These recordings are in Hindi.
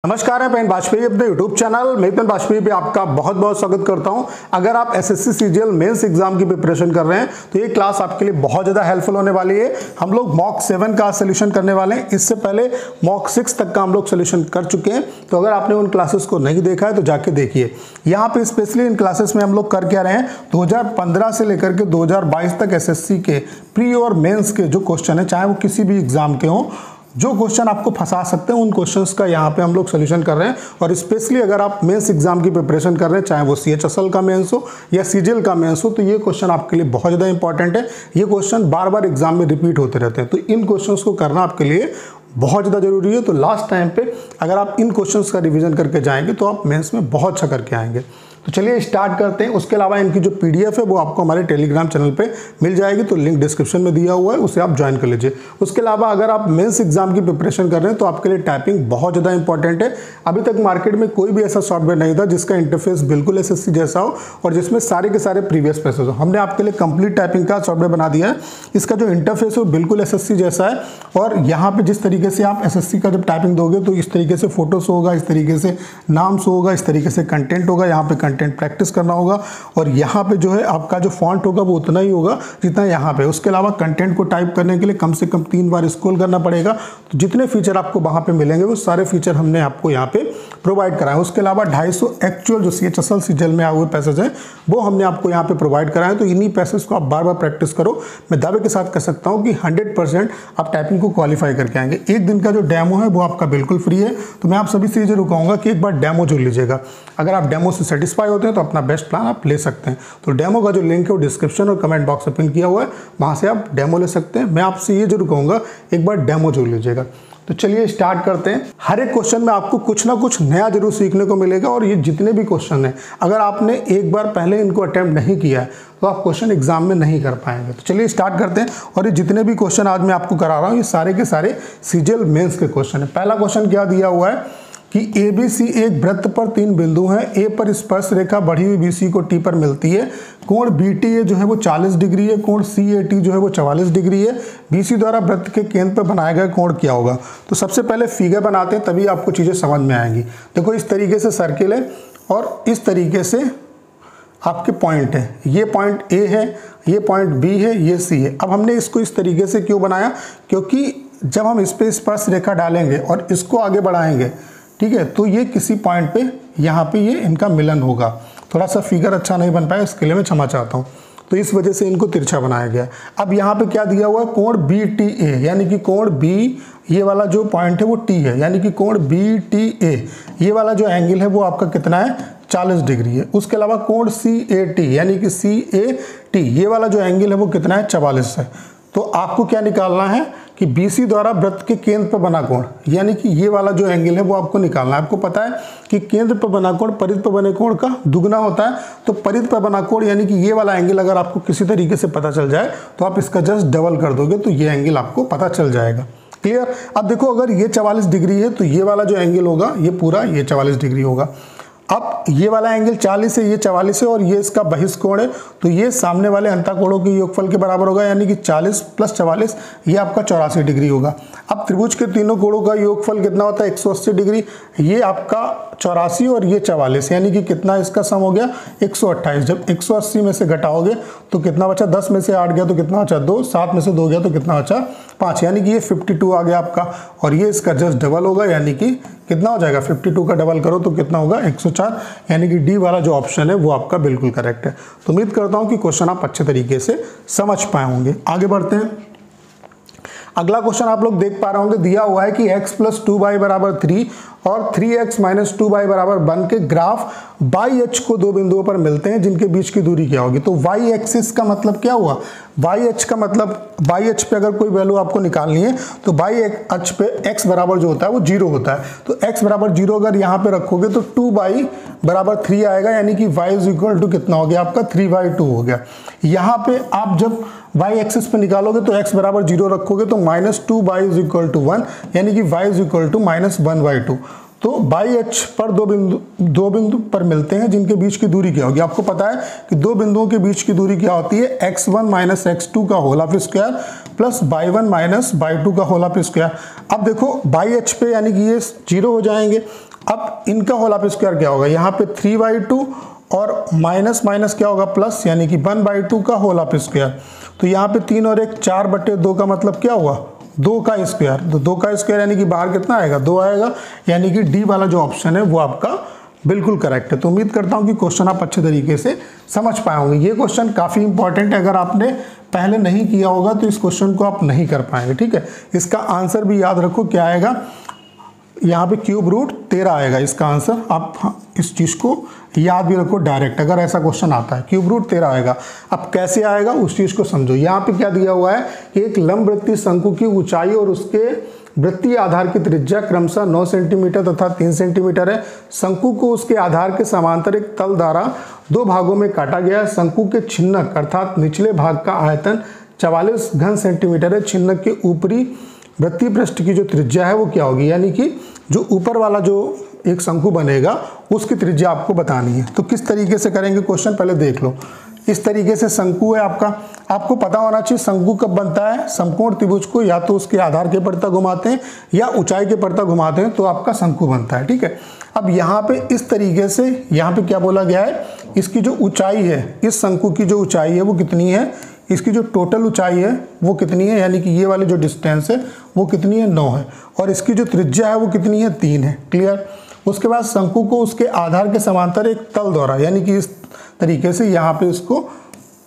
नमस्कार, मैं पेन वाजपेयी अपने यूट्यूब चैनल मेतन वाजपेयी पे आपका बहुत बहुत स्वागत करता हूं। अगर आप एसएससी सीजीएल मेंस एग्जाम की प्रिपरेशन कर रहे हैं तो ये क्लास आपके लिए बहुत ज़्यादा हेल्पफुल होने वाली है। हम लोग मॉक 7 का सोल्यूशन करने वाले हैं। इससे पहले मॉक 6 तक का हम लोग सोल्यूशन कर चुके हैं, तो अगर आपने उन क्लासेस को नहीं देखा है तो जाके देखिए। यहाँ पे स्पेशली इन क्लासेस में हम लोग कर क्या रहे हैं, 2015 से लेकर के 2022 तक एसएससी के प्री और मेंस के जो क्वेश्चन है, चाहे वो किसी भी एग्जाम के हों, जो क्वेश्चन आपको फंसा सकते हैं उन क्वेश्चंस का यहाँ पे हम लोग सोल्यूशन कर रहे हैं। और स्पेशली अगर आप मेंस एग्जाम की प्रिपरेशन कर रहे हैं, चाहे वो सीएचएसएल का मेंस हो या सीजीएल का मेंस हो, तो ये क्वेश्चन आपके लिए बहुत ज़्यादा इंपॉर्टेंट है। ये क्वेश्चन बार बार एग्जाम में रिपीट होते रहते हैं, तो इन क्वेश्चंस को करना आपके लिए बहुत ज़्यादा जरूरी है। तो लास्ट टाइम पे अगर आप इन क्वेश्चंस का रिवीजन करके जाएंगे तो आप मेंस में बहुत अच्छा करके आएंगे। तो चलिए स्टार्ट करते हैं। उसके अलावा इनकी जो पीडीएफ है वो आपको हमारे टेलीग्राम चैनल पे मिल जाएगी, तो लिंक डिस्क्रिप्शन में दिया हुआ है, उसे आप ज्वाइन कर लीजिए। उसके अलावा अगर आप मेंस एग्जाम की प्रिपरेशन कर रहे हैं तो आपके लिए टाइपिंग बहुत ज़्यादा इंपॉर्टेंट है। अभी तक मार्केट में कोई भी ऐसा सॉफ्टवेयर नहीं था जिसका इंटरफेस बिल्कुल एसएससी जैसा हो और जिसमें सारे के सारे प्रीवियस पेसेज हो। हमने आपके लिए कंप्लीट टाइपिंग का सॉफ्टवेयर बना दिया है। इसका जो इंटरफेस है वो बिल्कुल एसएससी जैसा है, और यहाँ पे जिस तरीके से आप एसएससी का जब टाइपिंग दोगे तो इस तरीके से फोटो शो होगा, इस तरीके से नाम शो होगा, इस तरीके से कंटेंट होगा। यहाँ पे कंटेंट प्रैक्टिस करना होगा, और यहाँ पे जो है आपका जो फॉन्ट होगा वो उतना ही होगा जितना यहाँ पे। उसके अलावा कंटेंट को टाइप करने के लिए कम से कम 3 बार स्क्रॉल करना पड़ेगा। तो जितने फीचर आपको वहाँ पे मिलेंगे वो सारे फीचर हमने आपको यहाँ पे प्रोवाइड कराए। उसके अलावा 250 एक्चुअल जो सीएचएसएल सीजीएल में आए हुए पैसेज हैं वो हमने आपको यहाँ पे प्रोवाइड कराए। तो इन्हीं पैसेज को आप बार बार प्रैक्टिस करो। मैं दावे के साथ कह सकता हूँ कि 100% आप टाइपिंग को क्वालिफाई करके आएंगे। एक दिन का जो डेमो है वो आपका बिल्कुल फ्री है, तो मैं आप सभी से जरूर कहूँगा कि एक बार डेमो जो लीजिएगा। अगर आप डेमो से सेटिस्फाई होते हैं तो अपना बेस्ट प्लान आप ले सकते हैं। तो डेमो का जो लिंक है वो डिस्क्रिप्शन और कमेंट बॉक्स में पिन किया हुआ है, वहाँ से आप डेमो ले सकते हैं। मैं आपसे ये जरूर कहूँगा एक बार डेमो जरूर लीजिएगा। तो चलिए स्टार्ट करते हैं। हर एक क्वेश्चन में आपको कुछ ना कुछ नया जरूर सीखने को मिलेगा, और ये जितने भी क्वेश्चन हैं अगर आपने एक बार पहले इनको अटेम्प्ट नहीं किया है तो आप क्वेश्चन एग्जाम में नहीं कर पाएंगे। तो चलिए स्टार्ट करते हैं। और ये जितने भी क्वेश्चन आज मैं आपको करा रहा हूँ ये सारे के सारे सीजीएल मेंस के क्वेश्चन है। पहला क्वेश्चन क्या दिया हुआ है कि ABC एक वृत्त पर 3 बिंदु हैं। A पर स्पर्श रेखा बढ़ी हुई BC को T पर मिलती है। कोण BTA जो है वो 40 डिग्री है। कोण CAT जो है वो 44 डिग्री है। BC द्वारा वृत्त के केंद्र पर बनाया गया कोण क्या होगा। तो सबसे पहले फिगर बनाते हैं, तभी आपको चीज़ें समझ में आएंगी। देखो इस तरीके से सर्किल है और इस तरीके से आपके पॉइंट है। ये पॉइंट A है, ये पॉइंट B है, ये C है। अब हमने इसको इस तरीके से क्यों बनाया, क्योंकि जब हम इस पर स्पर्श रेखा डालेंगे और इसको आगे बढ़ाएंगे, ठीक है, तो ये किसी पॉइंट पे यहाँ पे ये इनका मिलन होगा। थोड़ा सा फिगर अच्छा नहीं बन पाया, इसके लिए मैं क्षमा चाहता हूँ। तो इस वजह से इनको तिरछा बनाया गया। अब यहाँ पे क्या दिया हुआ है, कोण BTA, यानी कि कोण B, ये वाला जो पॉइंट है वो T है, यानी कि कोण BTA ये वाला जो एंगल है वो आपका कितना है, 40 डिग्री है। उसके अलावा कोण CAT यानी कि CAT ये वाला जो एंगल है वो कितना है, 44 है। तो आपको क्या निकालना है कि BC द्वारा वृत्त के केंद्र पर बना कोण, यानी कि ये वाला जो एंगल है वो आपको निकालना है। आपको पता है कि केंद्र पर बना कोण परिध पर बने कोण का दुगना होता है। तो परिध पर बना कोण यानी कि ये वाला एंगल अगर आपको किसी तरीके से पता चल जाए तो आप इसका जस्ट डबल कर दोगे तो ये एंगल आपको पता चल जाएगा। क्लियर। अब देखो अगर ये 44 डिग्री है तो ये वाला जो एंगल होगा ये पूरा ये 44 डिग्री होगा। अब ये वाला एंगल 40 है, ये 44 है, और ये इसका बहिष्कोण है, तो ये सामने वाले अंतःकोणों के योगफल के बराबर होगा, यानी कि 40 + 44 ये आपका 84 डिग्री होगा। अब त्रिभुज के तीनों कोणों का योगफल कितना होता है, 180 डिग्री। ये आपका 84 और ये 44, यानी कि कितना इसका सम हो गया, 128। जब 180 में से घटाओगे तो कितना बचा, 10 में से 8 गया तो कितना बचा 2, 7 में से 2 गया तो कितना बचा 5, यानी कि ये 52 आ गया आपका। और ये इसका जस्ट डबल होगा, यानी कि कितना हो जाएगा, 52 का डबल करो तो कितना होगा, 104, यानी कि डी वाला जो ऑप्शन है वो आपका बिल्कुल करेक्ट है। तो उम्मीद करता हूँ कि क्वेश्चन आप अच्छे तरीके से समझ पाए होंगे। आगे बढ़ते हैं। अगला क्वेश्चन आप लोग देख पा रहे होंगे, दिया हुआ है कि x + 2y = 3 और 3x - 2y = 1 के ग्राफ बाई अक्ष को 2 बिंदुओं पर मिलते हैं जिनके बीच की दूरी क्या होगी। तो y एक्सिस का मतलब क्या हुआ, y अक्ष का मतलब बाई अक्ष पे अगर कोई वैल्यू आपको निकालनी है तो बाई अक्ष पे x बराबर जो होता है वो 0 होता है। तो x बराबर 0 अगर यहाँ पे रखोगे तो 2y = 3 आएगा, यानी कि y = कितना हो गया आपका, 3/2 हो गया। यहाँ पे आप जब y एक्सिस पे निकालोगे तो x बराबर 0 रखोगे तो -2y = 1, यानी कि y = -1/2। तो बाई अक्ष पर दो बिंदु पर मिलते हैं जिनके बीच की दूरी क्या होगी। आपको पता है कि दो बिंदुओं के बीच की दूरी क्या होती है, x1 - x2 का whole of square plus y1 - y2 का होल ऑफ स्क्वायर। अब देखो बाई अक्ष पे यानी कि ये 0 हो जाएंगे अब इनका होल ऑफ स्क्वायर क्या होगा, यहाँ पे 3/2 और माइनस माइनस क्या होगा प्लस, यानी कि 1/2 का होल ऑफ स्क्वायर। तो यहाँ पे 3 और 1 4/2 का मतलब क्या हुआ 2 का स्क्वायर। तो 2 का स्क्वायर यानी कि बाहर कितना आएगा 2 आएगा, यानी कि डी वाला जो ऑप्शन है वो आपका बिल्कुल करेक्ट है। तो उम्मीद करता हूँ कि क्वेश्चन आप अच्छे तरीके से समझ पाए होंगे। ये क्वेश्चन काफ़ी इंपॉर्टेंट है, अगर आपने पहले नहीं किया होगा तो इस क्वेश्चन को आप नहीं कर पाएंगे। ठीक है, इसका आंसर भी याद रखो क्या आएगा, यहाँ पे क्यूब रूट 13 आएगा इसका आंसर। आप इस चीज़ को याद भी रखो डायरेक्ट, अगर ऐसा क्वेश्चन आता है क्यूब रूट 13 आएगा। अब कैसे आएगा उस चीज़ को समझो। यहाँ पे क्या दिया हुआ है कि एक लंबवृत्तीय शंकु की ऊंचाई और उसके वृत्तीय आधार की त्रिज्या क्रमशः 9 सेंटीमीटर तथा 3 सेंटीमीटर है। शंकु को उसके आधार के समांतर एक तल द्वारा 2 भागों में काटा गया है। शंकु के छिन्नक अर्थात निचले भाग का आयतन 44 घन सेंटीमीटर है। छिन्नक के ऊपरी वृत्तीय पृष्ठ की जो त्रिज्या है वो क्या होगी, यानी कि जो ऊपर वाला जो एक शंकु बनेगा उसकी त्रिज्या आपको बतानी है। तो किस तरीके से करेंगे क्वेश्चन पहले देख लो। इस तरीके से शंकु है आपका, आपको पता होना चाहिए शंकु कब बनता है, समकोण त्रिभुज को या तो उसके आधार के पड़ता घुमाते हैं या ऊंचाई के पड़ता घुमाते हैं तो आपका शंकु बनता है। ठीक है, अब यहाँ पे इस तरीके से यहाँ पे क्या बोला गया है, इसकी जो ऊंचाई है, इस शंकु की जो ऊंचाई है वो कितनी है, इसकी जो टोटल ऊंचाई है वो कितनी है, यानी कि ये वाली जो डिस्टेंस है वो कितनी है 9 है, और इसकी जो त्रिज्या है वो कितनी है 3 है। क्लियर। उसके बाद शंकु को उसके आधार के समांतर एक तल द्वारा, यानी कि इस तरीके से यहाँ पे इसको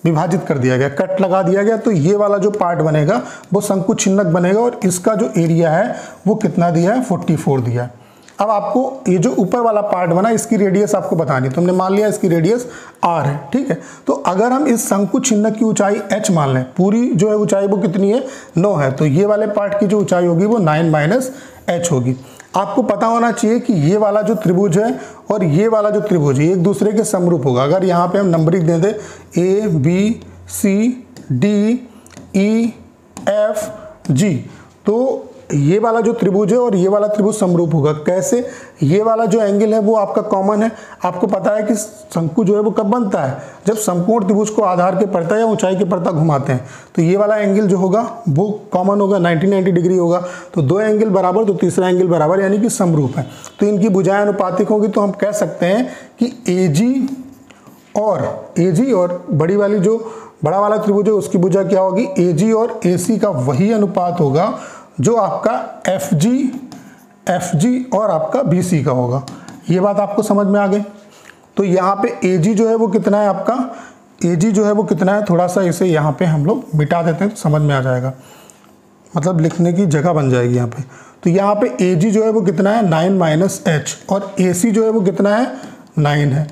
विभाजित कर दिया गया, कट लगा दिया गया। तो ये वाला जो पार्ट बनेगा वो शंकु छिन्नक बनेगा, और इसका जो एरिया है वो कितना दिया है 44 दिया है। अब आपको ये जो ऊपर वाला पार्ट बना इसकी रेडियस आपको बतानी है। तुमने मान लिया इसकी रेडियस r है। ठीक है, तो अगर हम इस शंकु छिन्नक की ऊंचाई h मान लें, पूरी जो है ऊंचाई वो कितनी है 9 है, तो ये वाले पार्ट की जो ऊंचाई होगी वो 9 - h होगी। आपको पता होना चाहिए कि ये वाला जो त्रिभुज है और ये वाला जो त्रिभुज है एक दूसरे के समरूप होगा। अगर यहाँ पे हम नंबरिंग दे दें A B C D E F G, तो ये वाला जो त्रिभुज है और ये वाला त्रिभुज समरूप होगा। कैसे, ये वाला जो एंगल है वो आपका कॉमन है। आपको पता है कि शंकु जो है वो कब बनता है, जब समकोण त्रिभुज को आधार के पड़ता या ऊंचाई के पड़ता घुमाते हैं। तो ये वाला एंगल जो होगा वो कॉमन होगा, 90 डिग्री होगा। तो 2 एंगल बराबर तो तीसरा एंगल बराबर, यानी कि समरूप है। तो इनकी भुजाएं अनुपातिक होगी। तो हम कह सकते हैं कि AG और बड़ी वाली जो बड़ा वाला त्रिभुज है उसकी भुजा क्या होगी, AG और AC का वही अनुपात होगा जो आपका FG और आपका BC का होगा। ये बात आपको समझ में आ गई। तो यहाँ पे AG जो है वो कितना है आपका, AG जो है वो कितना है, थोड़ा सा इसे यहाँ पे हम लोग मिटा देते हैं तो समझ में आ जाएगा, मतलब लिखने की जगह बन जाएगी यहाँ पे। तो यहाँ पे AG जो है वो कितना है 9 - h, और AC जो है वो कितना है 9 है,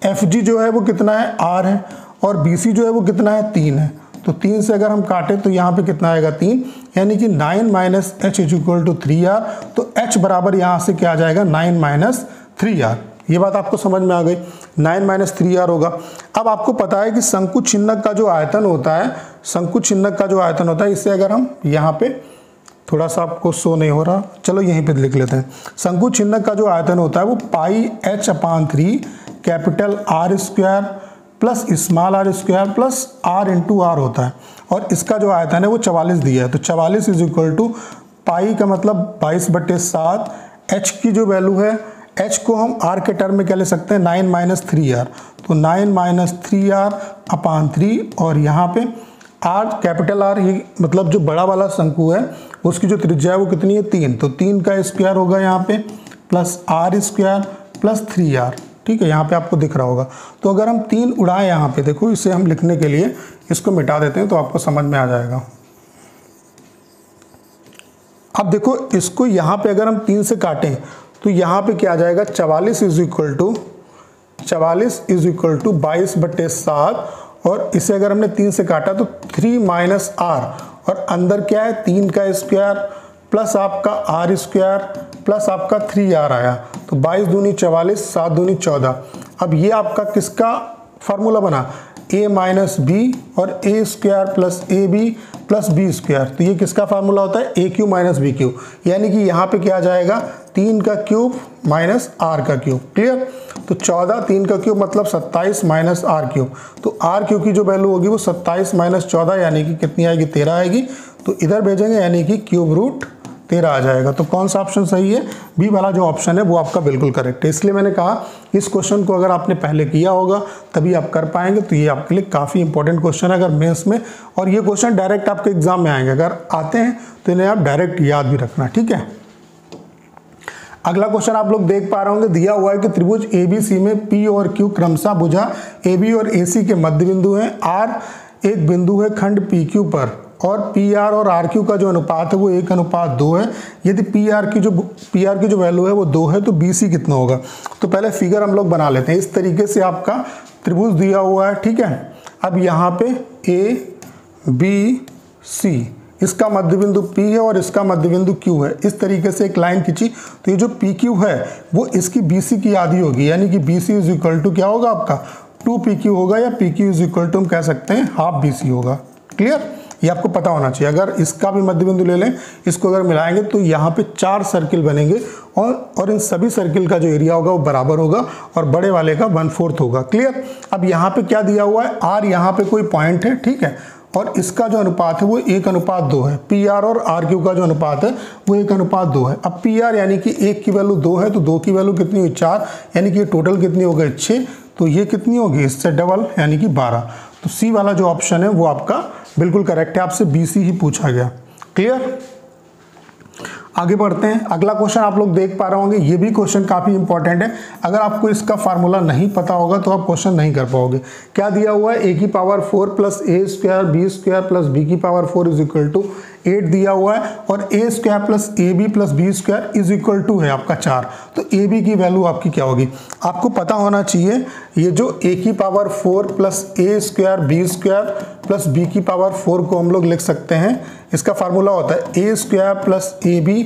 FG जो है वो कितना है R है, और BC जो है वो कितना है 3 है। तो 3 से अगर हम काटे तो यहाँ पे कितना आएगा 3, यानी कि 9 - h = 3r। तो h बराबर यहाँ से क्या आ जाएगा 9 - 3r। ये बात आपको समझ में आ गई, 9 - 3r होगा। अब आपको पता है कि शंकु छिन्नक का जो आयतन होता है, शंकु छिन्नक का जो आयतन होता है, इससे अगर हम यहाँ पे थोड़ा सा आपको शो नहीं हो रहा, चलो यहीं पे लिख लेते हैं। शंकु छिन्नक का जो आयतन होता है वो πh/3 capital R² plus small r² plus r × r होता है, और इसका जो आयतन है वो 44 दिया है। तो 44 = पाई का मतलब 22/7, h की जो वैल्यू है, h को हम r के टर्म में क्या ले सकते हैं 9 - 3r। तो 9 - 3r/3, और यहाँ पे r कैपिटल R, ये मतलब जो बड़ा वाला शंकु है उसकी जो त्रिज्या है वो कितनी है 3, तो 3 का स्क्वायर होगा यहाँ पे प्लस r² प्लस 3r। ठीक है, यहाँ पे आपको दिख रहा होगा। तो अगर हम 3 उड़ाएं यहाँ पे, देखो इसे हम लिखने के लिए इसको मिटा देते हैं तो आपको समझ में आ जाएगा। अब देखो इसको यहाँ पे अगर हम 3 से काटें तो यहाँ पे क्या आ जाएगा 44 = 22/7, और इसे अगर हमने 3 से काटा तो 3 - r, और अंदर क्या है 3 का स्क्वायर प्लस आपका r² प्लस आपका 3r आया। तो 22 दूनी 44, 7 दूनी 14। अब ये आपका किसका फार्मूला बना, a - b और a² plus ab plus b²। तो ये किसका फार्मूला होता है aq - bq, यानी कि यहाँ पे क्या आ जाएगा 3 का क्यूब माइनस r का क्यूब। क्लियर। तो 14, 3 का क्यूब मतलब 27 - r³। तो r³ की जो वैल्यू होगी वो 27 - 14, यानी कि कितनी आएगी 13 आएगी। तो इधर भेजेंगे, यानी कि क्यूब रूट 13 आ जाएगा। तो कौन सा ऑप्शन सही है? बी वाला जो ऑप्शन है वो आपका बिल्कुल करेक्ट है। इसलिए मैंने कहा इस क्वेश्चन को अगर आपने पहले किया होगा तभी आप कर पाएंगे। तो ये आपके लिए काफ़ी इंपॉर्टेंट क्वेश्चन है अगर मेंस में, और ये क्वेश्चन डायरेक्ट आपके एग्जाम में आएंगे। अगर आते हैं तो इन्हें आप डायरेक्ट याद भी रखना, ठीक है। अगला क्वेश्चन आप लोग देख पा रहे होंगे, दिया हुआ है कि त्रिभुज ABC में P और Q क्रमशः भुजा AB और AC के मध्य बिंदु हैं। R एक बिंदु है खंड PQ पर, और PR और RQ का जो अनुपात है वो 1:2 है। यदि PR की जो वैल्यू है वो 2 है तो BC कितना होगा? तो पहले फिगर हम लोग बना लेते हैं। इस तरीके से आपका त्रिभुज दिया हुआ है, ठीक है। अब यहाँ पे ABC, इसका मध्य बिंदु P है और इसका मध्य बिंदु Q है। इस तरीके से एक लाइन खींची तो ये जो PQ है वो इसकी BC की आधी होगी, यानी कि BC इज इक्वल टू क्या होगा आपका 2PQ होगा, या PQ इज इक्वल टू हम कह सकते हैं हाफ BC होगा। क्लियर? ये आपको पता होना चाहिए। अगर इसका भी मध्य बिंदु ले लें, इसको अगर मिलाएंगे तो यहाँ पे 4 सर्किल बनेंगे, और इन सभी सर्किल का जो एरिया होगा वो बराबर होगा, और बड़े वाले का 1/4 होगा। क्लियर? अब यहाँ पे क्या दिया हुआ है? R यहाँ पे कोई पॉइंट है, ठीक है, और इसका जो अनुपात है वो 1:2 है। PR और RQ का जो अनुपात है वो 1:2 है। अब PR यानी कि 1 की वैल्यू 2 है, तो 2 की वैल्यू कितनी हुई 4, यानी कि टोटल कितनी हो गई 6, तो ये कितनी होगी इससे डबल यानी कि 12। तो सी वाला जो ऑप्शन है वो आपका बिल्कुल करेक्ट है, आपसे BC ही पूछा गया। क्लियर? आगे बढ़ते हैं। अगला क्वेश्चन आप लोग देख पा रहे होंगे, ये भी क्वेश्चन काफी इंपॉर्टेंट है। अगर आपको इसका फार्मूला नहीं पता होगा तो आप क्वेश्चन नहीं कर पाओगे। क्या दिया हुआ है? A⁴ plus A² B² plus B⁴ is equal to 8 दिया हुआ है, और A² plus AB plus B² is equal to है आपका 4। तो AB की वैल्यू आपकी क्या होगी? आपको पता होना चाहिए ये जो A⁴ plus A² B² plus B⁴ को हम लोग लिख सकते हैं, इसका फार्मूला होता है A² प्लस AB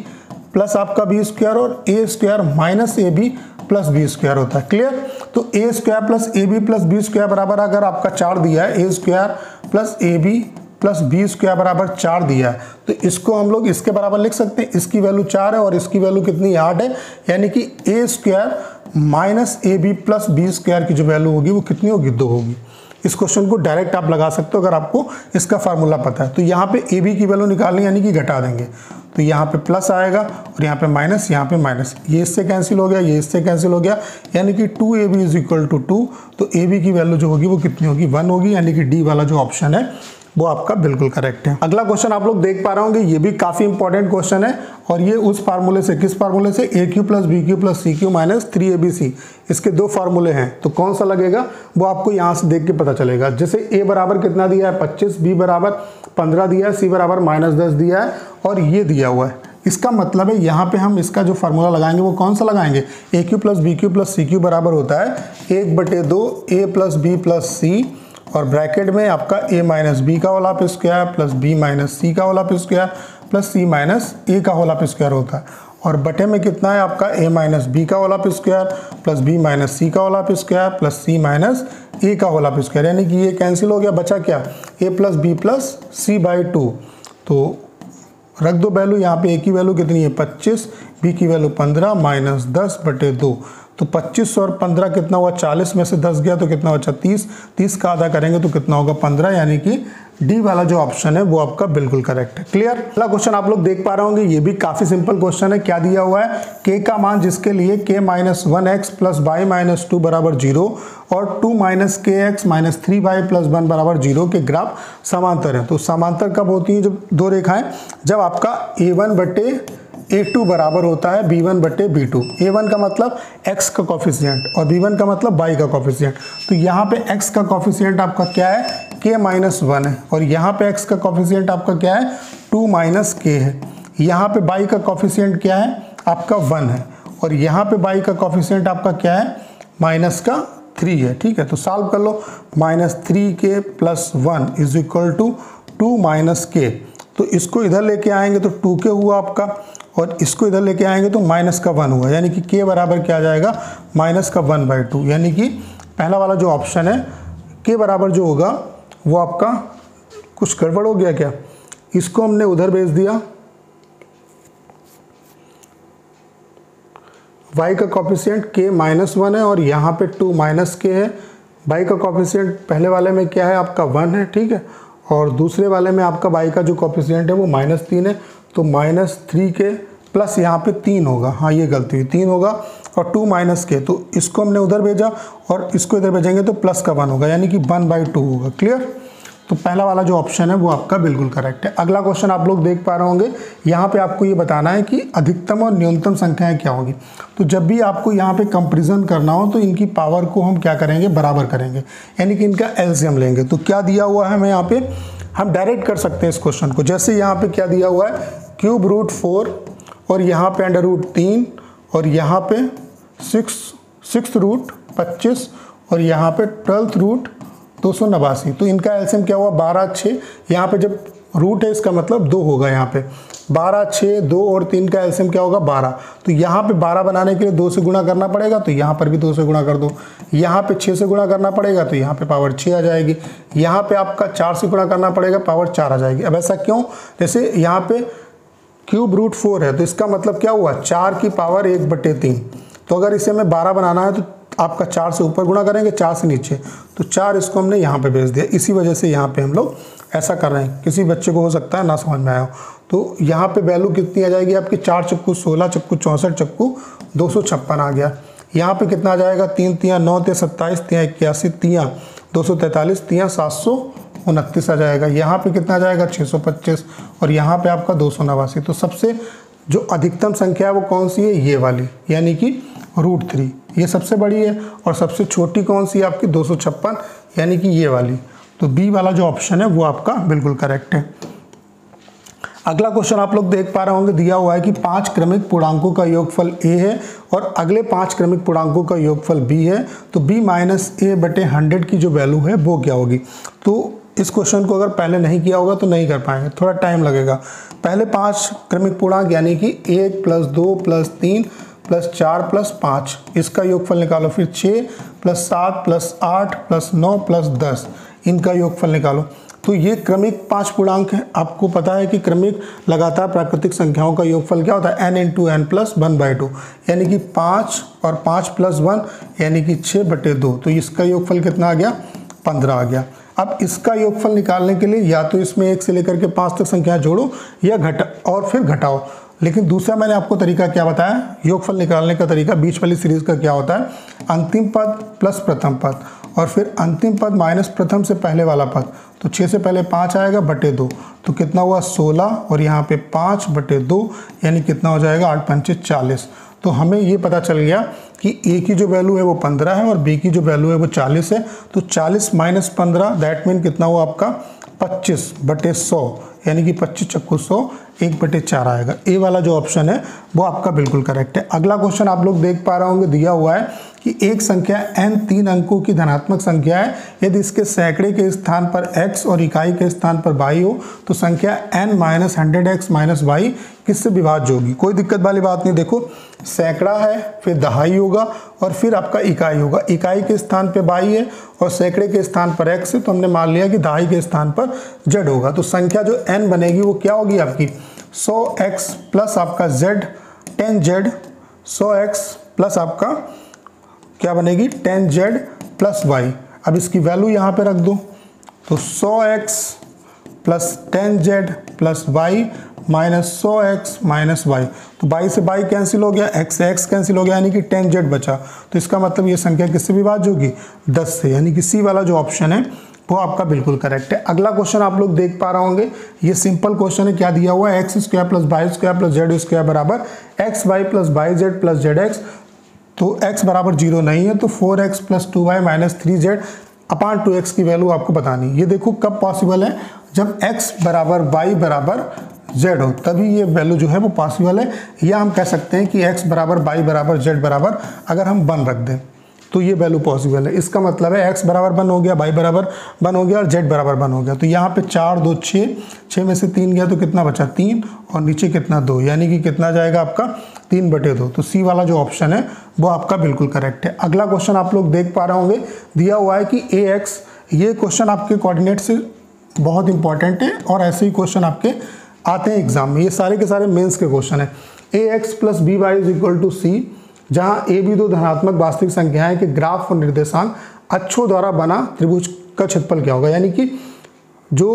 प्लस आपका B² और A² minus AB plus B² होता है। क्लियर? तो A² plus AB plus B² बराबर अगर आपका 4 दिया है, A² plus AB plus B² बराबर 4 दिया है, तो इसको हम लोग इसके बराबर लिख सकते हैं। इसकी वैल्यू 4 है और इसकी वैल्यू कितनी 8 है, यानी कि A² minus AB plus B² की जो वैल्यू होगी वो कितनी होगी 2 होगी। इस क्वेश्चन को डायरेक्ट आप लगा सकते हो अगर आपको इसका फार्मूला पता है। तो यहाँ पे AB की वैल्यू निकालनी, यानी कि घटा देंगे, तो यहाँ पे प्लस आएगा और यहाँ पे माइनस, यहाँ पे माइनस, ये इससे कैंसिल हो गया, ये इससे कैंसिल हो गया, यानी कि 2AB इज इक्वल टू 2। तो AB की वैल्यू जो होगी वो कितनी होगी 1 होगी, यानी कि डी वाला जो ऑप्शन है वो आपका बिल्कुल करेक्ट है। अगला क्वेश्चन आप लोग देख पा रहे होंगे, ये भी काफी इंपॉर्टेंट क्वेश्चन है, और ये उस फार्मूले से, किस फार्मूले से? AQ plus BQ plus CQ minus 3ABC, इसके 2 फार्मूले हैं। तो कौन सा लगेगा वो आपको यहाँ से देख के पता चलेगा। जैसे A बराबर कितना दिया है 25, B बराबर 15 दिया है, C बराबर -10 दिया है, और ये दिया हुआ है। इसका मतलब है यहाँ पे हम इसका जो फार्मूला लगाएंगे वो कौन सा लगाएंगे? AQ plus BQ plus CQ बराबर होता है 1/2 A plus B plus C, और ब्रैकेट में आपका A माइनस B का whole square plus B minus C का whole square plus C minus A का होल स्क्वायर होता है, और बटे में कितना है आपका A माइनस B का whole square plus B minus C का whole square plus C minus A का होल स्क्वायर, यानी कि ये कैंसिल हो गया, बचा क्या? A plus B plus C/2। तो रख दो वैल्यू, यहाँ पे A की वैल्यू कितनी है 25, B की वैल्यू 15 माइनस 10/2, तो 25 और 15 कितना हुआ 40 में से 10 गया तो कितना बचा 30, 30 का आधा करेंगे तो कितना होगा 15, यानी कि डी वाला जो ऑप्शन है वो आपका बिल्कुल करेक्ट है। क्लियर? अगला क्वेश्चन आप लोग देख पा रहे होंगे, ये भी काफी सिंपल क्वेश्चन है। क्या दिया हुआ है? k का मान जिसके लिए k minus 1x plus y minus 2 बराबर 0 और 2 minus kx minus 3y plus 1 बराबर 0 के ग्राफ समांतर है। तो समांतर कब होती है? जब 2 रेखाएं, जब आपका a1 बटे A2 बराबर होता है B1 बटे B2। A1 का मतलब x का कॉफिशिएंट और B1 का मतलब y का कॉफिशिएंट। तो यहाँ पे x का कॉफिशिएंट आपका क्या है? k माइनस 1 है, और यहाँ पे x का कॉफिशिएंट आपका क्या है? 2 माइनस k है। यहाँ पे y का कॉफिशिएंट क्या है? आपका 1 है, और यहाँ पे y का कॉफिशिएंट आपका क्या है? माइनस का 3 है। ठीक है, तो सॉल्व कर लो। -3k plus 1 is equal to 2 minus k। तो इसको इधर लेके आएंगे तो 2k हुआ आपका, और इसको इधर लेके आएंगे तो माइनस का 1 हुआ, यानी कि k बराबर क्या आ जाएगा? माइनस का 1/2, यानी कि पहला वाला जो ऑप्शन है k बराबर जो होगा वो आपका कुछ गड़बड़ हो गया क्या? इसको हमने उधर भेज दिया, y का कॉफिशिएंट k माइनस 1 है और यहाँ पे 2 माइनस k है। y का कॉफिशिएंट पहले वाले में क्या है? आपका 1 है, ठीक है, और दूसरे वाले में आपका y का जो कॉफिशिएंट है वो -3 है। तो -3 के प्लस यहाँ पे 3 होगा, हाँ ये गलती हुई, 3 होगा और 2 माइनस के, तो इसको हमने उधर भेजा और इसको इधर भेजेंगे तो प्लस का 1 होगा, यानी कि 1/2 होगा। क्लियर? तो पहला वाला जो ऑप्शन है वो आपका बिल्कुल करेक्ट है। अगला क्वेश्चन आप लोग देख पा रहे होंगे, यहाँ पे आपको ये बताना है कि अधिकतम और न्यूनतम संख्याएं क्या होगी। तो जब भी आपको यहाँ पे कंपैरिजन करना हो तो इनकी पावर को हम क्या करेंगे, बराबर करेंगे, यानी कि इनका एलसीएम लेंगे। तो क्या दिया हुआ है हमें यहाँ पे, हम डायरेक्ट कर सकते हैं इस क्वेश्चन को। जैसे यहाँ पे क्या दिया हुआ है, क्यूब रूट 4 और यहाँ पे अंडर रूट 3 और यहाँ पे 6 रूट 25 और यहाँ पे 12 रूट 289। तो इनका एलसीएम क्या हुआ, 12, 6, यहाँ पे जब रूट है इसका मतलब 2 होगा, यहाँ पे 12, 6, 2 और 3 का एलसीएम क्या होगा, 12। तो यहाँ पे 12 बनाने के लिए 2 से गुणा करना पड़ेगा, तो यहाँ पर भी 2 से गुणा कर दो। यहाँ पे 6 से गुणा करना पड़ेगा, तो यहाँ पे पावर 6 आ जाएगी। यहाँ पे आपका 4 से गुणा करना पड़ेगा, पावर 4 आ जाएगी। अब ऐसा क्यों, जैसे यहाँ पे क्यूब रूट 4 है तो इसका मतलब क्या हुआ, 4 की पावर 1/3। तो अगर इसे हमें 12 बनाना है तो आपका 4 से ऊपर गुणा करेंगे, 4 से नीचे, तो 4 इसको हमने यहाँ पे भेज दिया। इसी वजह से यहाँ पे हम लोग ऐसा कर रहे हैं। किसी बच्चे को हो सकता है ना समझ में आया हो, तो यहाँ पे वैल्यू कितनी आ जाएगी आपकी, 4 चक्कू 16, चक्कू 64, चक्कू 256 आ गया। यहाँ पे कितना आ जाएगा, 3 तियाँ 9, 27, 81, 243, 729 आ जाएगा। यहाँ पे कितना आ जाएगा, 625 और यहाँ पे आपका 289। तो सबसे जो अधिकतम संख्या है वो कौन सी है, ये वाली, यानी कि √3, ये सबसे बड़ी है। और सबसे छोटी कौन सी है आपकी, 256, यानी कि ये वाली। तो बी वाला जो ऑप्शन है वो आपका बिल्कुल करेक्ट है। अगला क्वेश्चन आप लोग देख पा रहे होंगे, दिया हुआ है कि 5 क्रमिक पूर्णांकों का योगफल a है और अगले 5 क्रमिक पूर्णांकों का योगफल b है, तो b - a/100 की जो वैल्यू है वो क्या होगी। तो इस क्वेश्चन को अगर पहले नहीं किया होगा तो नहीं कर पाएंगे, थोड़ा टाइम लगेगा। पहले 5 क्रमिक पूर्णांक यानी कि 1 + 2 + 3 + 4 + 5, इसका योगफल निकालो। फिर 6 + 7 + 8 + 9 + 10, इनका योगफल निकालो। तो ये क्रमिक 5 पूर्णांक है। आपको पता है कि क्रमिक लगातार प्राकृतिक संख्याओं का योगफल क्या होता है, n × n + 1/2, यानी कि 5 और 5 + 1 यानी कि 6/2। तो इसका योगफल कितना आ गया, 15 आ गया। अब इसका योगफल निकालने के लिए या तो इसमें 1 से लेकर के 5 तक संख्या जोड़ो या घटा और फिर घटाओ। लेकिन दूसरा मैंने आपको तरीका क्या बताया, योगफल निकालने का तरीका बीच वाली सीरीज का क्या होता है, अंतिम पद प्लस प्रथम पद और फिर अंतिम पद माइनस प्रथम से पहले वाला पद। तो 6 से पहले 5 आएगा, बटे 2, तो कितना हुआ 16 और यहाँ पे 5/2, यानी कितना हो जाएगा 8 × 5 = 40। तो हमें ये पता चल गया कि a की जो वैल्यू है वो 15 है और b की जो वैल्यू है वो 40 है। तो 40 - 15 दैट मीन कितना हुआ आपका 25/100, यानी कि 25 चक्कू 100, 1/4 आएगा। ए वाला जो ऑप्शन है वो आपका बिल्कुल करेक्ट है। अगला क्वेश्चन आप लोग देख पा रहे होंगे, दिया हुआ है कि एक संख्या n 3 अंकों की धनात्मक संख्या है, यदि इसके सैकड़े के स्थान पर x और इकाई के स्थान पर y हो तो संख्या n - 100x - y किससे विभाज्य होगी। कोई दिक्कत वाली बात नहीं। देखो सैकड़ा है, फिर दहाई होगा और फिर आपका इकाई होगा। इकाई के स्थान पे y है और सैकड़े के स्थान पर x है, तो हमने मान लिया कि दहाई के स्थान पर z होगा। तो संख्या जो n बनेगी वो क्या होगी आपकी 100x प्लस आपका z 10z, 100x प्लस आपका क्या बनेगी 10z प्लस y। अब इसकी वैल्यू यहाँ पे रख दो, तो 100x plus 10z plus y minus 100x minus y। तो y से y कैंसिल हो गया, x से x कैंसिल हो गया, यानी कि 10z बचा। तो इसका मतलब ये संख्या किससे विभाज्य होगी, 10 से, यानी कि सी वाला जो ऑप्शन है वो आपका बिल्कुल करेक्ट है। अगला क्वेश्चन आप लोग देख पा रहे होंगे, ये सिंपल क्वेश्चन है। क्या दिया हुआ है, x² + y² + z² बराबर xy + yz + zx। तो x बराबर 0 नहीं है, तो 4x + 2y - 3z अपान 2x की वैल्यू आपको बतानी। ये देखो कब पॉसिबल है, जब x बराबर y बराबर z हो, तभी ये वैल्यू जो है वो पॉसिबल है। या हम कह सकते हैं कि x बराबर y बराबर z बराबर अगर हम 1 रख दें तो ये वैल्यू पॉसिबल है। इसका मतलब है x बराबर 1 हो गया, y बराबर 1 हो गया और z बराबर 1 हो गया। तो यहाँ पे 4 2 6, 6 में से 3 गया तो कितना बचा 3 और नीचे कितना 2, यानी कि कितना जाएगा आपका 3/2। तो सी वाला जो ऑप्शन है वो आपका बिल्कुल करेक्ट है। अगला क्वेश्चन आप लोग देख पा रहे होंगे, दिया हुआ है कि ax, ये क्वेश्चन आपके कोऑर्डिनेट से बहुत इंपॉर्टेंट है और ऐसे ही क्वेश्चन आपके आते हैं एग्जाम में। ये सारे के सारे मेंस के क्वेश्चन है। ax + by = c, जहां a b दो धनात्मक वास्तविक संख्याएं के ग्राफ और निर्देशांक अक्षों द्वारा बना त्रिभुज का क्षेत्रफल क्या होगा। यानी कि जो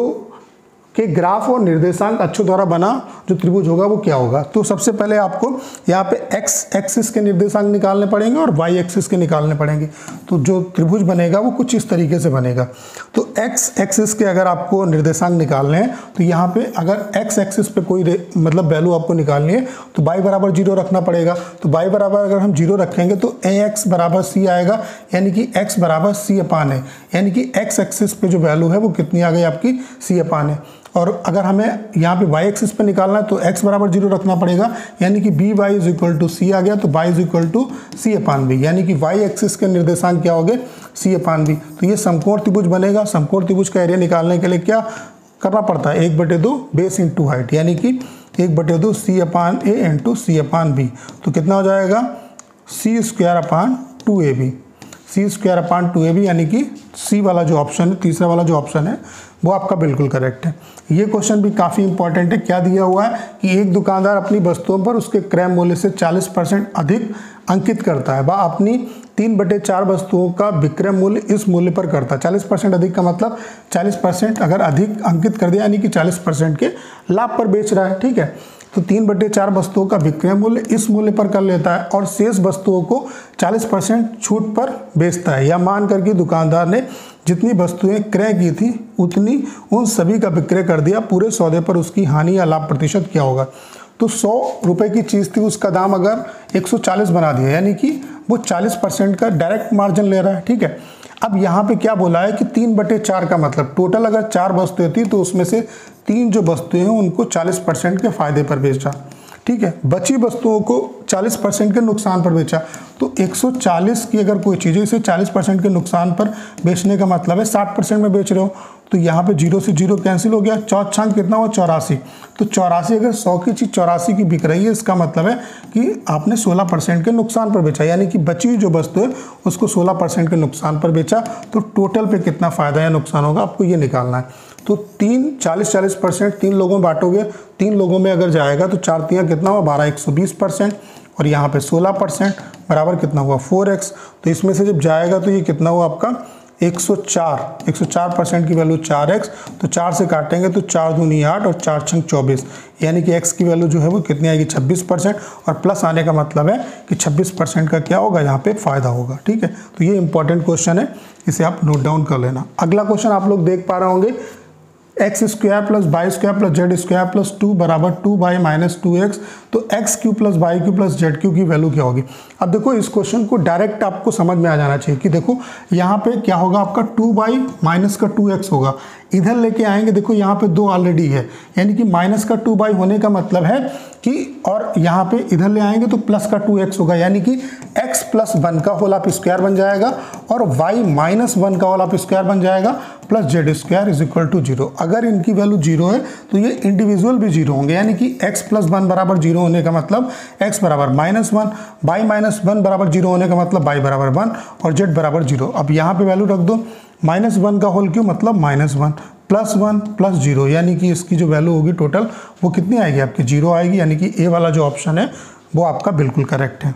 कि ग्राफ और निर्देशांक अक्षों द्वारा बना जो त्रिभुज होगा वो क्या होगा। तो सबसे पहले आपको यहाँ पे एक्स एक्सिस के निर्देशांक निकालने पड़ेंगे और वाई एक्सिस के निकालने पड़ेंगे। तो जो त्रिभुज बनेगा वो कुछ इस तरीके से बनेगा। तो एक्स एक्सिस के अगर आपको निर्देशांक निकालने हैं तो यहाँ पे अगर एक्स एक्सिस पे कोई मतलब वैल्यू आपको निकालनी है तो y बराबर 0 रखना पड़ेगा। तो y बराबर अगर हम 0 रखेंगे तो ax बराबर c आएगा, यानी कि x बराबर c अपान है, यानी कि x एक्सिस पे जो वैल्यू है वो कितनी आ गई आपकी c अपान है। और अगर हमें यहाँ पे y एक्सिस पे निकालना है तो x बराबर 0 रखना पड़ेगा, यानी कि B Y is equal to C आ गया। तो y is equal to C upon B, यानी कि y एक्सिस के निर्देशांक क्या हो गए c अपान बी। तो ये समकोण त्रिभुज बनेगा। समकोण त्रिभुज का एरिया निकालने के लिए क्या करना पड़ता है, 1/2 बेस इंटू हाइट, यानी कि 1/2 सी अपान ए इंटू सी अपान बी। तो कितना हो जाएगा सी स्क्वायर अपान 2ab, सी स्क्वायर अपान 2ab, यानी कि सी वाला जो ऑप्शन है, तीसरा वाला जो ऑप्शन है वो आपका बिल्कुल करेक्ट है। ये क्वेश्चन भी काफ़ी इंपॉर्टेंट है। क्या दिया हुआ है कि एक दुकानदार अपनी वस्तुओं पर उसके क्रय मूल्य से 40% अधिक अंकित करता है, वह अपनी 3/4 वस्तुओं का विक्रय मूल्य इस मूल्य पर करता है। 40% अधिक का मतलब 40% अगर अधिक अंकित कर दिया, यानी कि 40% के लाभ पर बेच रहा है। ठीक है, तो 3/4 वस्तुओं का विक्रय मूल्य इस मूल्य पर कर लेता है और शेष वस्तुओं को 40% छूट पर बेचता है। या मान करके दुकानदार ने जितनी वस्तुएं क्रय की थी उतनी उन सभी का विक्रय कर दिया। पूरे सौदे पर उसकी हानि या लाभ प्रतिशत क्या होगा। तो 100 रुपए की चीज़ थी, उसका दाम अगर 140 बना दिया, यानी कि वो 40% का डायरेक्ट मार्जिन ले रहा है। ठीक है, अब यहाँ पे क्या बोला है कि 3/4 का मतलब टोटल अगर 4 वस्तुएं थी तो उसमें से 3 जो वस्तुएं हैं उनको 40% के फायदे पर बेचा। ठीक है, बची वस्तुओं को 40% के नुकसान पर बेचा। तो 140 की अगर कोई चीज़ है इसे 40% के नुकसान पर बेचने का मतलब है 60% में बेच रहे हो। तो यहाँ पे 0 से 0 कैंसिल हो गया, 4 कितना हुआ 84। तो 84 अगर 100 की चीज़ 84 की बिक रही है, इसका मतलब है कि आपने 16% के नुकसान पर बेचा, यानी कि बची जो वस्तु है उसको 16% के नुकसान पर बेचा। तो टोटल पे कितना फ़ायदा या नुकसान होगा आपको ये निकालना है। तो 40% 3 लोगों में बांटोगे, 3 लोगों में अगर जाएगा तो 4 3 कितना हुआ 12, 120%, और यहाँ पे 16% बराबर कितना हुआ 4x। तो इसमें से जब जाएगा तो ये कितना हुआ आपका 104% की वैल्यू 4x। तो 4 से काटेंगे तो 4 दूनी 8 और 4 छंग 24, यानी कि x की वैल्यू जो है वो कितनी आएगी 26%। और प्लस आने का मतलब है कि 26% का क्या होगा यहाँ पे फायदा होगा। ठीक है, तो ये इंपॉर्टेंट क्वेश्चन है, इसे आप नोट डाउन कर लेना। अगला क्वेश्चन आप लोग देख पा रहे होंगे, x square plus y square plus z square plus 2 बराबर 2y माइनस 2x। तो x q plus y q plus z q की वैल्यू क्या होगी। अब देखो इस क्वेश्चन को डायरेक्ट आपको समझ में आ जाना चाहिए कि देखो यहाँ पे क्या होगा आपका 2y माइनस का 2x होगा। इधर लेके आएंगे, देखो यहाँ पे 2 ऑलरेडी है, यानी कि माइनस का 2y होने का मतलब है कि, और यहाँ पे इधर ले आएंगे तो प्लस का 2x होगा, यानी कि x प्लस 1 का होल ऑफ स्क्वायर बन जाएगा और y माइनस 1 का होल ऑफ स्क्वायर बन जाएगा plus z square is equal to 0। अगर इनकी वैल्यू 0 है तो ये इंडिविजुअल भी 0 होंगे, यानी कि x प्लस 1 बराबर 0 होने का मतलब x बराबर -1, y माइनस 1 बराबर 0 होने का मतलब y बराबर 1 और z बराबर 0। अब यहाँ पे वैल्यू रख दो, -1 का होल क्यों मतलब -1 प्लस 1 प्लस 0, यानी कि इसकी जो वैल्यू होगी टोटल वो कितनी आएगी आपकी 0 आएगी, यानी कि ए वाला जो ऑप्शन है वो आपका बिल्कुल करेक्ट है।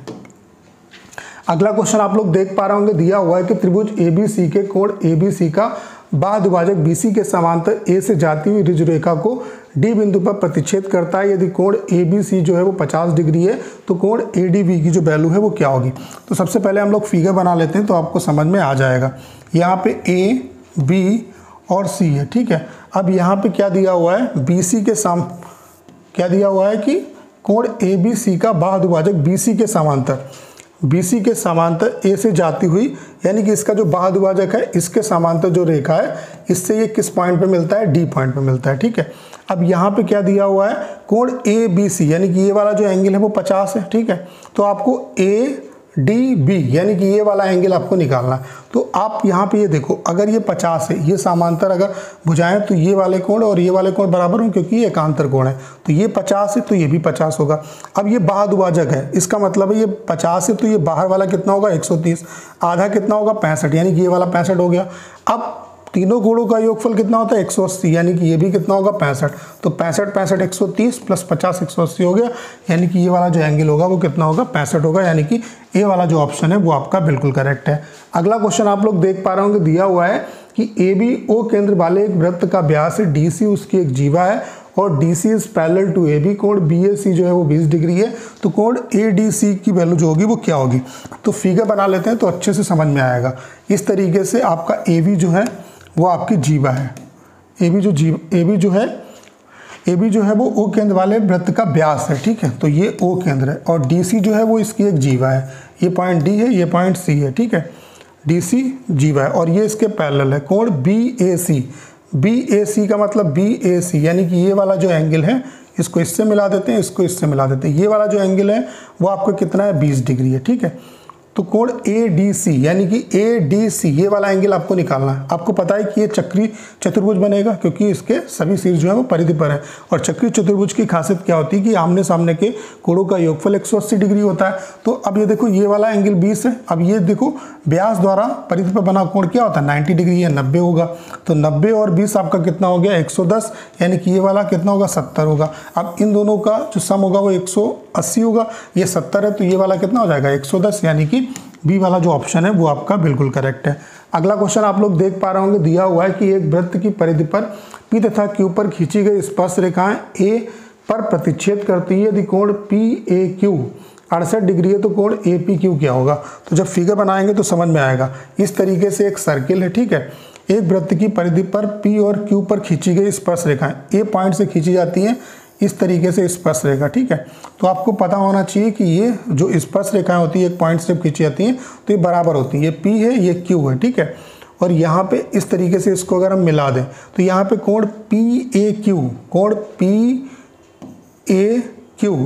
अगला क्वेश्चन आप लोग देख पा रहे होंगे, दिया हुआ है कि त्रिभुज ABC के कोण ABC का बाहुद्विभाजक BC के समांतर A से जाती हुई ऋजु रेखा को D बिंदु पर प्रतिच्छेद करता है। यदि कोण ABC जो है वो 50 डिग्री है तो कोण ADB की जो वैल्यू है वो क्या होगी। तो सबसे पहले हम लोग फिगर बना लेते हैं तो आपको समझ में आ जाएगा। यहाँ पे A, B और C है। ठीक है, अब यहाँ पे क्या दिया हुआ है, BC के क्या दिया हुआ है कि कोण ABC का बाहुद्विभाजक BC के समांतर, BC के समांतर A से जाती हुई, यानी कि इसका जो बाहुद्विभाजक है इसके समांतर जो रेखा है इससे ये किस पॉइंट पे मिलता है, D पॉइंट पे मिलता है। ठीक है, अब यहाँ पे क्या दिया हुआ है, कोण ABC, यानी कि ये वाला जो एंगल है वो 50 है। ठीक है, तो आपको ADB यानी कि ये वाला एंगल आपको निकालना है। तो आप यहाँ पे ये देखो, अगर ये 50 है, ये समांतर अगर भुजाएं तो ये वाले कोण और ये वाले कोण बराबर हों क्योंकि ये एकांतर कोण है। तो ये 50 है तो ये भी 50 होगा। अब ये बाहुद्विभाजक है, इसका मतलब है ये 50 है तो ये बाहर वाला कितना होगा 130, आधा कितना होगा 65, यानी कि ये वाला 65 हो गया। अब तीनों कोणों का योगफल कितना होता है 180, यानी कि ये भी कितना होगा 65। तो 65 130 प्लस 50 180 हो गया, यानी कि ये वाला जो एंगल होगा वो कितना होगा 65 होगा, यानी कि ए वाला जो ऑप्शन है वो आपका बिल्कुल करेक्ट है। अगला क्वेश्चन आप लोग देख पा रहे होंगे, दिया हुआ है कि ए बी ओ केंद्र वाले एक वृत्त का व्यास है, डी सी उसकी एक जीवा है और D C is parallel to A B, कोण बी ए सी जो है वो 20 डिग्री है, तो कोण ए डी सी की वैल्यू जो होगी वो क्या होगी। तो फिगर बना लेते हैं तो अच्छे से समझ में आएगा। इस तरीके से आपका ए बी जो है वो आपकी जीवा है, ए बी जो है वो ओ केंद्र वाले वृत्त का व्यास है, ठीक है। तो ये ओ केंद्र है और डी सी जो है वो इसकी एक जीवा है, ये पॉइंट डी है, ये पॉइंट सी है, ठीक है। डी सी जीवा है और ये इसके पैरेलल है। कोण B A C, B A सी का मतलब बी ए सी यानी कि ये वाला जो एंगल है इसको इससे मिला देते हैं, इसको इससे मिला देते हैं। ये वाला जो एंगल है वो आपको कितना है, 20 डिग्री है, ठीक है। तो कोण ए डी सी यानी कि ए डी सी ये वाला एंगल आपको निकालना है। आपको पता है कि ये चक्री चतुर्भुज बनेगा क्योंकि इसके सभी सिर जो है वो परिधि पर है और चक्री चतुर्भुज की खासियत क्या होती है कि आमने सामने के कोणों का योगफल 180 डिग्री होता है। तो अब ये देखो ये वाला एंगल 20 है, अब ये देखो व्यास द्वारा परिधि पर बना कोण क्या होता है, 90 डिग्री या 90 होगा। तो 90 और 20 आपका कितना हो गया, 110, यानी कि ये वाला कितना होगा, 70 होगा। अब इन दोनों का जो सम होगा वो 180 होगा, ये 70 है, तो ये वाला कितना हो जाएगा, 110, यानी कि बी वाला जो ऑप्शन है वो आपका बिल्कुल करेक्ट है। अगला क्वेश्चन आप लोग देख पा रहे होंगे, दिया हुआ है कि एक वृत्त की परिधि पर पी तथा क्यू पर खींची गई स्पर्श रेखाएं ए पर प्रतिच्छेद करती है यदि कोण पी ए क्यू 68 डिग्री है तो कोण ए पी क्यू क्या होगा। तो जब फिगर बनाएंगे तो समझ में आएगा। इस तरीके से एक सर्किल है, ठीक है। एक वृत्त की परिधि पर पी और क्यू पर खींची गई स्पर्श रेखाएं ए पॉइंट से खींची जाती हैं, इस तरीके से स्पर्श रेखा, ठीक है। तो आपको पता होना चाहिए कि ये जो स्पर्श रेखाएं होती है एक पॉइंट से खींची जाती हैं तो ये बराबर होती है, ये P है ये Q है, ठीक है। और यहाँ पे इस तरीके से इसको अगर हम मिला दें तो यहाँ पे कोण PAQ, कोण PAQ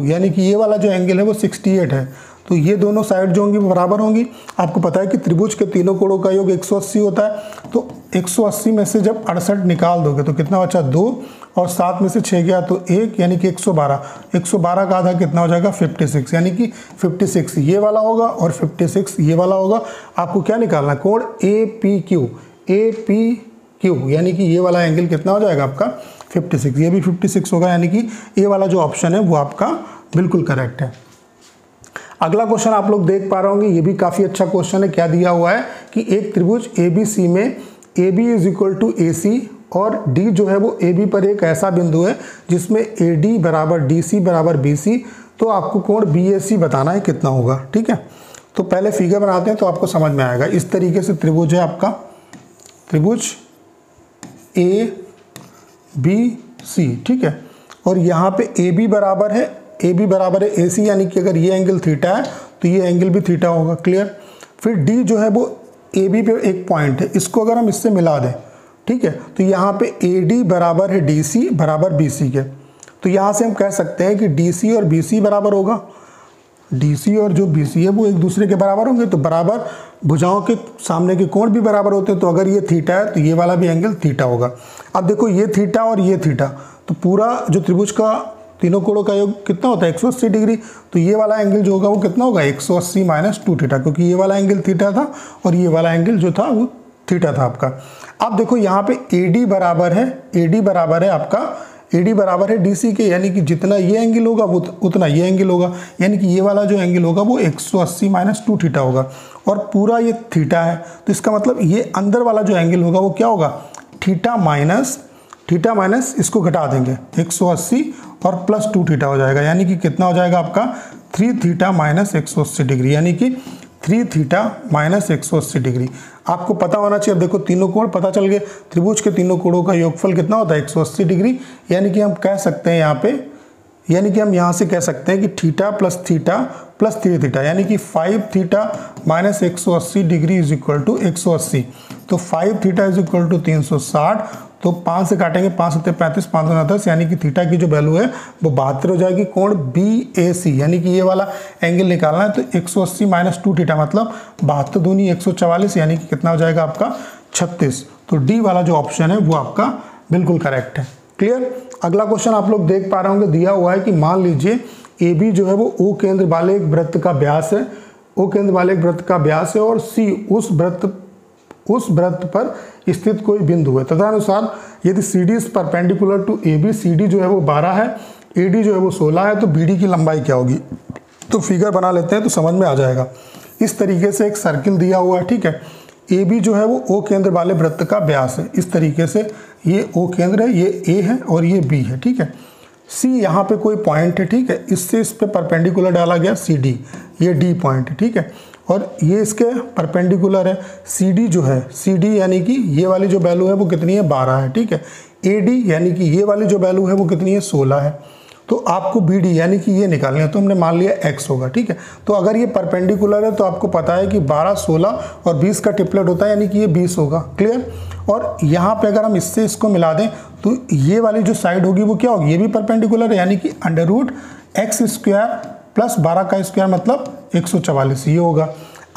यानी कि ये वाला जो एंगल है वो 68 है। तो ये दोनों साइड जो होंगी वो बराबर होंगी। आपको पता है कि त्रिभुज के तीनों कोणों का योग 180 होता है। तो 180 में से जब 68 निकाल दोगे तो कितना बचा, 2, और 7 में से 6 गया तो 1, यानी कि 112। 112 का आधा कितना हो जाएगा, 56, यानी कि 56 ये वाला होगा और 56 ये वाला होगा। आपको क्या निकालना है, कोण APQ, यानी कि ये वाला एंगल कितना हो जाएगा आपका 56, ये भी 56 होगा, यानी कि ये वाला जो ऑप्शन है वो आपका बिल्कुल करेक्ट है। अगला क्वेश्चन आप लोग देख पा रहे होंगे, ये भी काफ़ी अच्छा क्वेश्चन है। क्या दिया हुआ है कि एक त्रिभुज ABC में AB = AC और D जो है वो AB पर एक ऐसा बिंदु है जिसमें AD = DC = BC, तो आपको कोण BAC बताना है कितना होगा, ठीक है। तो पहले फिगर बनाते हैं तो आपको समझ में आएगा। इस तरीके से त्रिभुज है आपका, त्रिभुज ABC, ठीक है। और यहाँ पे AB बराबर है AC, यानी कि अगर ये एंगल थीटा है तो ये एंगल भी थीटा होगा, क्लियर। फिर D जो है वो AB पे एक पॉइंट है, इसको अगर हम इससे मिला दें, ठीक है, तो यहाँ पे AD बराबर है DC बराबर BC के। तो यहाँ से हम कह सकते हैं कि DC और BC बराबर होगा, DC और जो BC है वो एक दूसरे के बराबर होंगे। तो बराबर भुजाओं के सामने के कोण भी बराबर होते हैं, तो अगर ये थीटा है तो ये वाला भी एंगल थीटा होगा। अब देखो ये थीटा और ये थीटा, तो पूरा जो त्रिभुज का तीनों कोणों का योग कितना होता है, 180 डिग्री। तो ये वाला एंगल जो होगा वो कितना होगा, 180 - 2 थीटा, क्योंकि ये वाला एंगल थीटा था और ये वाला एंगल जो था वो थीटा था आपका। अब देखो यहाँ पे AD बराबर है आपका, AD बराबर है DC के, यानी कि जितना ये एंगल होगा वो उतना ये एंगल होगा, यानी कि ये वाला जो एंगल होगा वो 180 - 2 थीटा होगा और पूरा ये थीटा है। तो इसका मतलब ये अंदर वाला जो एंगल होगा वो क्या होगा, थीटा माइनस इसको घटा देंगे 180 और +2 थीटा हो जाएगा, यानी कि कितना हो जाएगा आपका 3 थीटा - 180 डिग्री, यानी कि 3 थीटा - 180 डिग्री। आपको पता होना चाहिए। अब देखो तीनों कोण पता चल गए, त्रिभुज के तीनों कोणों का योगफल कितना होता है, 180 डिग्री, यानी कि हम कह सकते हैं यहाँ पे, यानी कि हम यहाँ से कह सकते हैं कि थीटा + थीटा + 3 थीटा, यानी कि 5 थीटा - 180 डिग्री = 180। तो 5 थीटा = 360, तो 5 से काटेंगे, 5 × 7 = 35, 5 × 10, यानी कि थीटा की जो वैल्यू है वो 72 हो जाएगी। कोण BAC यानी कि ये वाला एंगल निकालना है, तो 180 - 2 थीटा मतलब 72 दूनी 144, यानी कि कितना हो जाएगा आपका 36। तो D वाला जो ऑप्शन है वो आपका बिल्कुल करेक्ट है, क्लियर। अगला क्वेश्चन आप लोग देख पा रहे होंगे, दिया हुआ है कि मान लीजिए AB जो है वो O केंद्र वाले एक वृत्त का व्यास है, O केंद्र वाले एक वृत्त का व्यास है और C उस वृत्त पर स्थित कोई बिंदु है। तदनुसार यदि CD is perpendicular to AB, CD जो है वो 12 है, AD जो है वो 16 है, तो BD की लंबाई क्या होगी। तो फिगर बना लेते हैं तो समझ में आ जाएगा। इस तरीके से एक सर्किल दिया हुआ है, ठीक है। ए बी जो है वो ओ केंद्र वाले वृत्त का व्यास है। इस तरीके से ये ओ केंद्र है, ये ए है और ये बी है, ठीक है। सी यहाँ पे कोई पॉइंट है, ठीक है, इससे इस पे परपेंडिकुलर डाला गया सी डी, ये डी पॉइंट है, ठीक है, और ये इसके परपेंडिकुलर है। सी डी जो है, सी डी यानी कि ये वाली जो वैल्यू है वो कितनी है, 12 है, ठीक है। ए डी यानी कि ये वाली जो वैल्यू है वो कितनी है, 16 है। तो आपको बी डी यानी कि ये निकालना है, तो हमने मान लिया x होगा, ठीक है। तो अगर ये परपेंडिकुलर है तो आपको पता है कि 12, 16 और 20 का ट्रिपलेट होता है, यानी कि ये 20 होगा, क्लियर। और यहाँ पे अगर हम इससे इसको मिला दें तो ये वाली जो साइड होगी वो क्या होगी, ये भी परपेंडिकुलर है, यानी कि √x² प्लस 12 का स्क्वायर मतलब 144, ये होगा।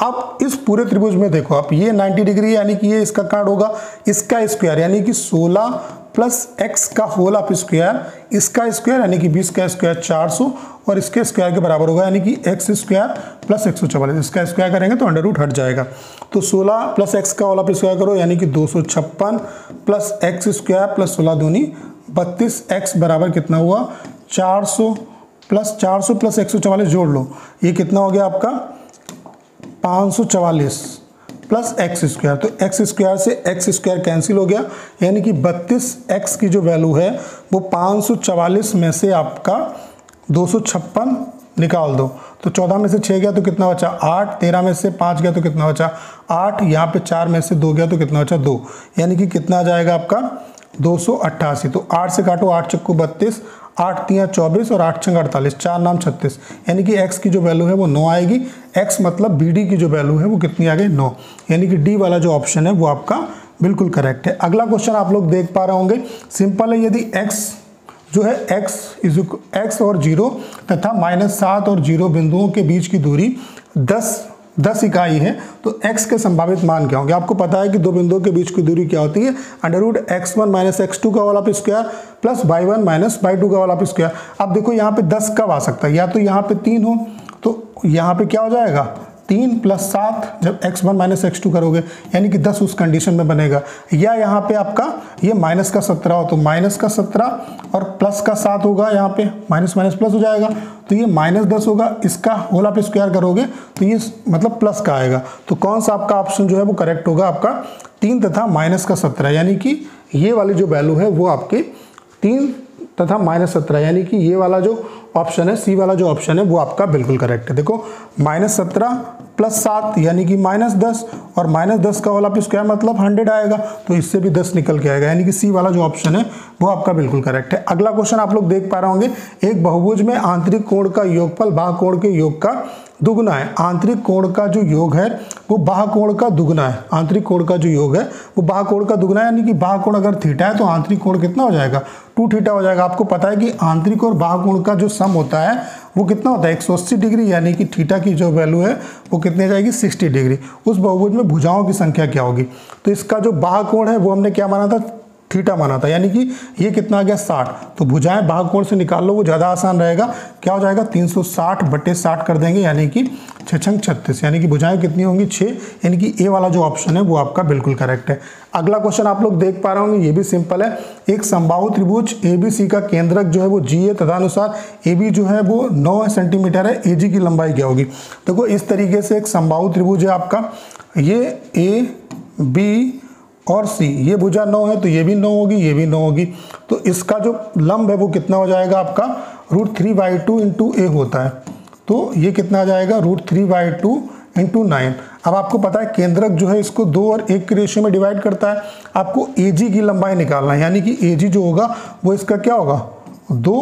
अब इस पूरे त्रिभुज में देखो आप, ये 90 डिग्री यानी कि ये इसका काट होगा, इसका स्क्वायर यानी कि 16 प्लस x का होल ऑफ स्क्वायर, इसका स्क्वायर यानी कि 20 का स्क्वायर 400 और इसके स्क्वायर के बराबर होगा, यानी कि x स्क्वायर प्लस 144, इसका स्क्वायर करेंगे तो अंडर रूट हट जाएगा। तो 16 प्लस x का होल ऑफ स्क्वायर करो, यानी कि 256 प्लस x स्क्वायर प्लस 16 दूनी 32, x बराबर कितना हुआ, 400 प्लस 144 जोड़ लो, ये कितना हो गया आपका 544 प्लस एक्स स्क्वायर। तो एक्स स्क्वायर से एक्स स्क्वायर कैंसिल हो गया, यानी कि 32x की जो वैल्यू है वो 544 में से आपका 256 निकाल दो, तो 14 में से 6 गया तो कितना बचा 8, 13 में से 5 गया तो कितना बचा 8, यहाँ पे 4 में से 2 गया तो कितना बचा 2, यानी कि कितना आ जाएगा आपका 288। तो 8 से काटो, 8 चक्कू 32, 8 तियाँ 24 और 8 छंग 48, 4 नाम 36, यानी कि x की जो वैल्यू है वो 9 आएगी। x मतलब बी डी की जो वैल्यू है वो कितनी आ गई 9, यानी कि डी वाला जो ऑप्शन है वो आपका बिल्कुल करेक्ट है। अगला क्वेश्चन आप लोग देख पा रहे होंगे, सिंपल है। यदि x जो है x और 0 तथा -7 और 0 बिंदुओं के बीच की दूरी 10 इकाई है, तो x के संभावित मान क्या होंगे। आपको पता है कि दो बिंदुओं के बीच की दूरी क्या होती है, √x1 - x2 का whole of square plus y1 - y2 का होल ऑफ स्क्वायर। अब देखो यहाँ पे 10 कब आ सकता है, या तो यहाँ पे 3 हो, तो यहाँ पे क्या हो जाएगा 3 + 7 जब x1 - x2 करोगे, यानी कि 10 उस कंडीशन में बनेगा। या यहाँ पे आपका ये -17 हो तो -17 और +7 होगा, यहाँ पे माइनस प्लस हो जाएगा, तो ये -10 होगा, इसका होल ऑफ स्क्वायर करोगे तो ये मतलब प्लस का आएगा। तो कौन सा आपका ऑप्शन जो है वो करेक्ट होगा, आपका 3 तथा -17, यानी कि ये वाली जो वैल्यू है वो आपके 3 तथा -17, यानी कि ये वाला जो ऑप्शन है, सी वाला जो ऑप्शन है वो आपका बिल्कुल करेक्ट है। देखो -17 + 7 यानी कि -10 और -10 का होल ऑफ स्क्वायर मतलब 100 आएगा, तो इससे भी 10 निकल के आएगा, यानी कि सी वाला जो ऑप्शन है वो आपका बिल्कुल करेक्ट है। अगला क्वेश्चन आप लोग देख पा रहे होंगे, एक बहुभुज में आंतरिक कोण का योगफल बाह्य कोण के योग का दुगुना है। आंतरिक कोण का जो योग है वो बाह्य कोण का दुगुना है। आंतरिक कोण का जो योग है वो बाह्य कोण का दुगुना है, यानी कि बाह्य कोण अगर थीटा है तो आंतरिक कोण कितना हो जाएगा 2 थीटा हो जाएगा। आपको पता है कि आंतरिक और बाह्य कोण का जो सम होता है वो कितना होता है 180 डिग्री, यानी कि थीटा की जो वैल्यू है वो कितनी जाएगी 60 डिग्री। उस बहुभुज में भुजाओं की संख्या क्या होगी, तो इसका जो बाह्य कोण है वो हमने क्या माना था, थीटा माना था, यानी कि ये कितना आ गया 60। तो भुजाएं बाह्य कोण से निकाल लो, वो ज़्यादा आसान रहेगा। क्या हो जाएगा 360/60 कर देंगे, यानी कि 6 छंग 36, यानी कि भुजाएं कितनी होंगी 6, यानी कि ए वाला जो ऑप्शन है वो आपका बिल्कुल करेक्ट है। अगला क्वेश्चन आप लोग देख पा रहे होंगे, ये भी सिंपल है। एक समबाहु त्रिभुज ABC का केंद्रक जो है वो G है, तदनुसार AB जो है वो 9 सेंटीमीटर है, AG की लंबाई क्या होगी। देखो इस तरीके से एक समबाहु त्रिभुज है आपका, ये A B और C, ये भुजा 9 है तो ये भी 9 होगी, ये भी 9 होगी, तो इसका जो लंब है वो कितना हो जाएगा आपका √3/2 × A होता है, तो ये कितना आ जाएगा √3/2 × 9। अब आपको पता है केंद्रक जो है इसको 2 और 1 के रेशियो में डिवाइड करता है। आपको AG की लंबाई निकालना है, यानी कि AG जो होगा वो इसका क्या होगा 2,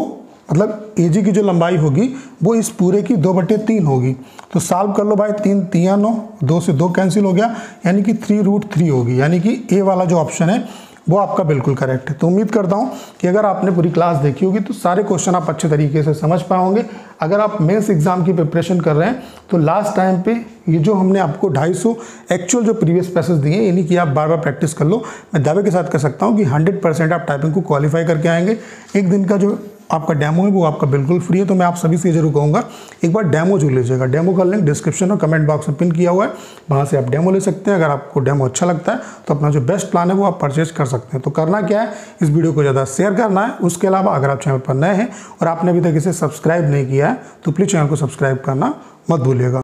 मतलब AG की जो लंबाई होगी वो इस पूरे की 2/3 होगी। तो सॉल्व कर लो भाई, 3 तियाँ 9, 2 से 2 कैंसिल हो गया, यानी कि 3√3 होगी, यानी कि ए वाला जो ऑप्शन है वो आपका बिल्कुल करेक्ट है। तो उम्मीद करता हूँ कि अगर आपने पूरी क्लास देखी होगी तो सारे क्वेश्चन आप अच्छे तरीके से समझ पाओगे। अगर आप मेंस एग्जाम की प्रिपरेशन कर रहे हैं तो लास्ट टाइम पे ये जो हमने आपको 250 एक्चुअल जो प्रीवियस पैसेज दिए यानी कि आप बार बार प्रैक्टिस कर लो, मैं दावे के साथ कह सकता हूँ कि 100% आप टाइपिंग को क्वालिफाई करके आएंगे। एक दिन का जो आपका डेमो है वो आपका बिल्कुल फ्री है, तो मैं आप सभी से जरूर कहूँगा एक बार डेमो जो लीजिएगा। डेमो का लिंक डिस्क्रिप्शन और कमेंट बॉक्स में पिन किया हुआ है, वहाँ से आप डेमो ले सकते हैं। अगर आपको डेमो अच्छा लगता है तो अपना जो बेस्ट प्लान है वो आप परचेज कर सकते हैं। तो करना क्या है, इस वीडियो को ज़्यादा शेयर करना है। उसके अलावा अगर आप चैनल पर नए हैं और आपने अभी तक इसे सब्सक्राइब नहीं किया है तो प्लीज़ चैनल को सब्सक्राइब करना मत भूलिएगा।